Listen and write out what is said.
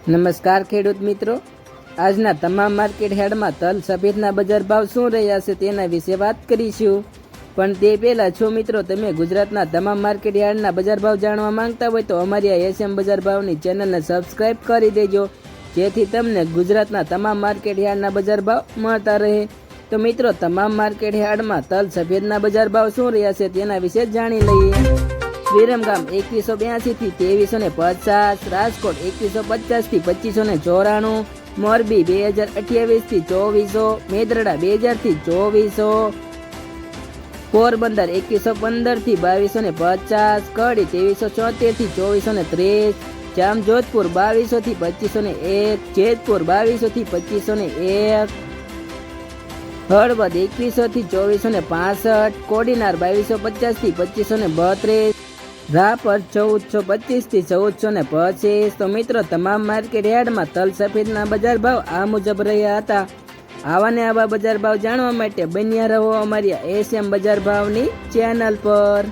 નમસ્કાર ખેડૂત મિત્રો, આજના તમામ માર્કેટ યાર્ડમાં તલ સફેદના બજાર ભાવ શું રહ્યા છે તેના વિશે વાત કરીશું. પણ તે પહેલાં જો મિત્રો તમે ગુજરાતના તમામ માર્કેટ યાર્ડના બજાર ભાવ જાણવા માંગતા હોય તો અમારી આ એસએમ બજાર ભાવની ચેનલને સબસ્ક્રાઈબ કરી દેજો, જેથી તમને ગુજરાતના તમામ માર્કેટ યાર્ડના બજાર ભાવ મળતા રહે. તો મિત્રો, તમામ માર્કેટ યાર્ડમાં તલ સફેદના બજાર ભાવ શું રહ્યા છે તેના વિશે જાણી લઈએ. વિરમગામ 2182 થી 2350, રાજકોટ 2150 થી 2594, મોરબી 2028 થી 2400, મેદરડા 2000 થી 2400, પોરબંદર 2115 થી 2250, કડી 2374 થી 2430, જામજોધપુર 2200 થી 2501, જેતપુર 2200 થી 2501, હળવદ 2100 થી 2465, કોડીનાર 2250 થી 2532, રાપર 1425 થી 1425. તો મિત્રો, તમામ માર્કેટ યાર્ડમાં તલ સફેદના બજાર ભાવ આ મુજબ રહ્યા હતા. આવા ને આવા બજાર ભાવ જાણવા માટે બન્યા રહો અમારી એસએમ બજાર ભાવની ચેનલ પર.